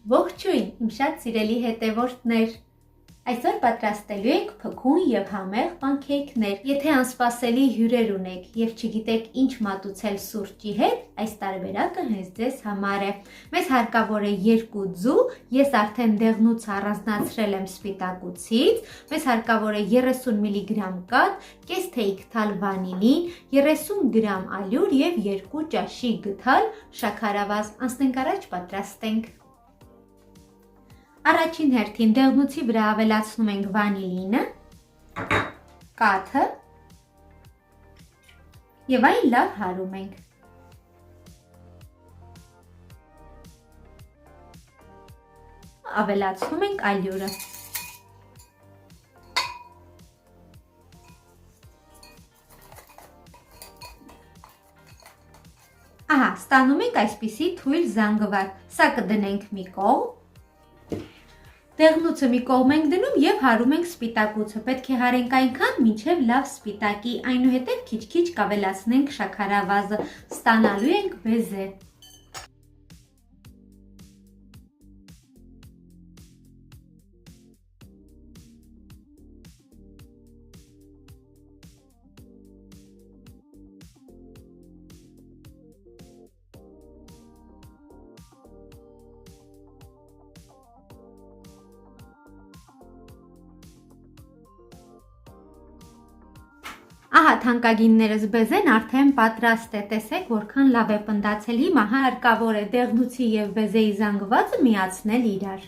Ողջույն, իմ շատ սիրելի հետևորդներ։ Այսօր պատրաստելու ենք փքուն եւ համեղ պանքեյքներ։ Եթե անսպասելի հյուրեր ունեք եւ չգիտեք ինչ մատուցել սուրճի հետ, այս տարբերակը հենց ձեզ համար է։ Մեզ հարկավոր է 2 ձու, ես արդեն դեղնուց առանձնացրել եմ սպիտակուցից, մեզ հարկավոր է 30 մգ կաթ, կես թեյք թալ վանիլին, 30 գրամ ալյուր եւ 2 ճաշի գթալ շաքարավազ։ Անցնենք առաջ պատրաստենք։ Առաջին հերթին դեղնուցի վրա ավելացնում ենք վանիլինը, կաթը եւ այն լավ հարում ենք։ Ավելացնում ենք ալյուրը։ Ահա, ստանում ենք այսպիսի թույլ զանգված։ Սա կդնենք մի կողմ։ Դեղնուցը մի կողմ ենք դնում եւ հարում ենք սպիտակուցը։ Պետք է հարենք այնքան, մինչեւ լավ սպիտակի, այնուհետեւ քիչ-քիչ կավելացնենք շաքարավազը, ստանալու ենք բեզե։ Ահա թանկագիններս բեզեն արդեն պատրաստ է, տեսեք որքան լավ է պնդացել, հիմա հարկավոր է դեղնուցի եւ բեզեի զանգվածը միացնել իրար։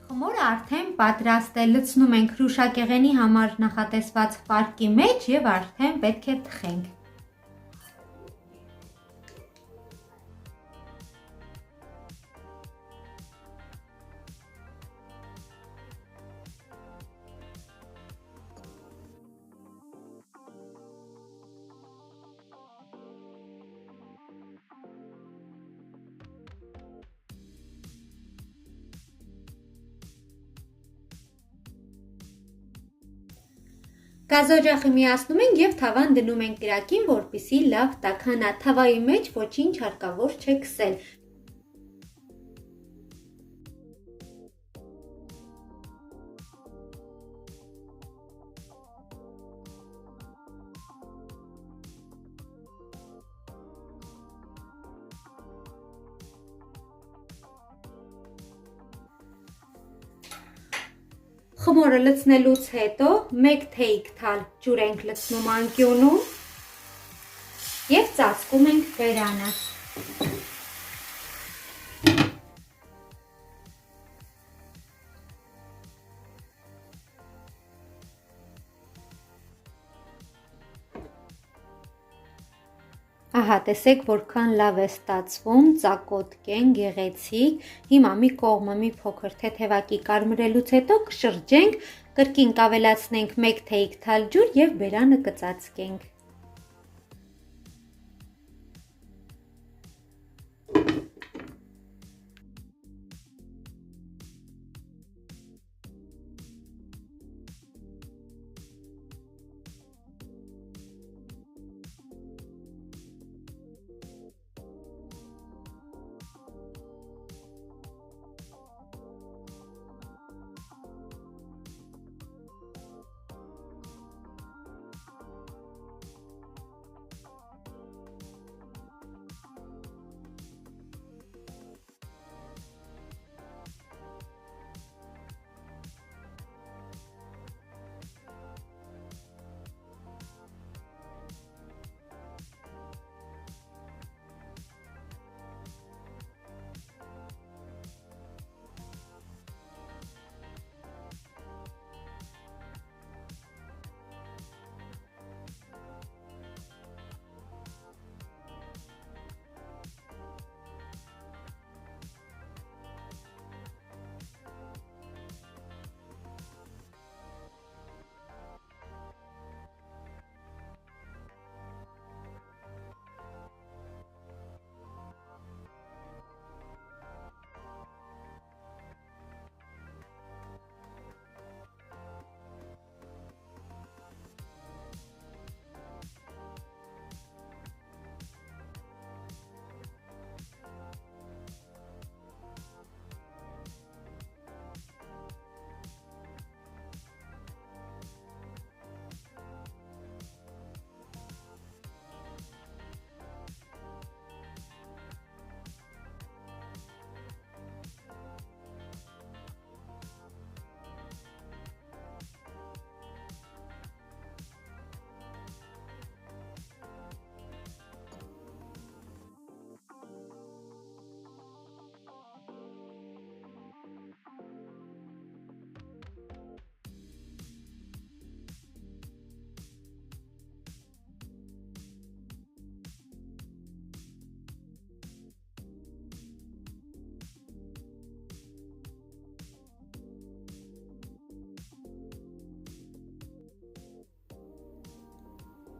Խմորը արդեն պատրաստ է, լցնում ենք հրուշակեղենի համար նախատեսված պարկի մեջ եւ արդեն պետք է թխենք։ Գազօջախը միացնում ենք եւ թավան դնում ենք կրակին, որպեսզի լավ տաքանա։ Թավայի մեջ ոչինչ հարկավոր չէ քսել։ Խմորը լցնելուց հետո 1 թեյք թալ ջուր ենք լցնում անկյունում եւ ծածկում ենք բերանը։ Ահա, տեսեք որքան լավ է ստացվում, ծակոտք են, գեղեցիկ։ Հիմա մի կողմը մի փոքր թեթևակի կարմրելուց հետո կշրջենք, կրկին կավելացնենք 1 թեյք թալ ջուր եւ բերանը կծածկենք։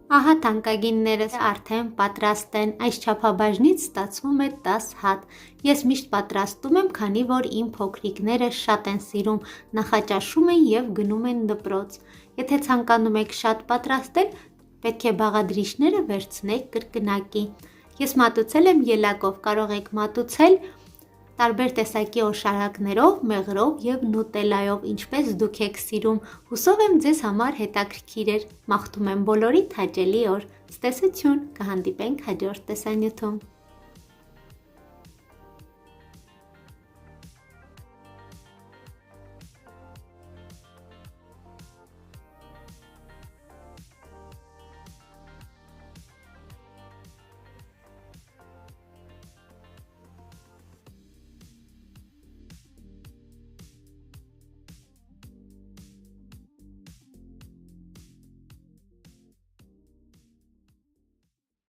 Ահա թանկագիններս արդեն պատրաստ են, այս չափաբաժնից ստացվում է 10 հատ։ Ես միշտ պատրաստում եմ, քանի որ իմ փոքրիկները շատ են սիրում, նախաճաշում են և գնում են դպրոց։ Եթե ցանկանում եք շատ պատրաստել, պետք է բաղադրիչները վերցնեք կրկնակի։ Ես մատուցել եմ ելակով, կարող եք մատուցել տարբեր տեսակի օշարակներով, մեղրով և նուտելայով, ինչպես դուք եք սիրում։ Հուսով եմ ձեզ համար հետաքրքիր էր։ Մաղթում եմ բոլորիդ հաճելի օր։ Ցտեսություն, կհանդիպենք հաջորդ տեսանյութում։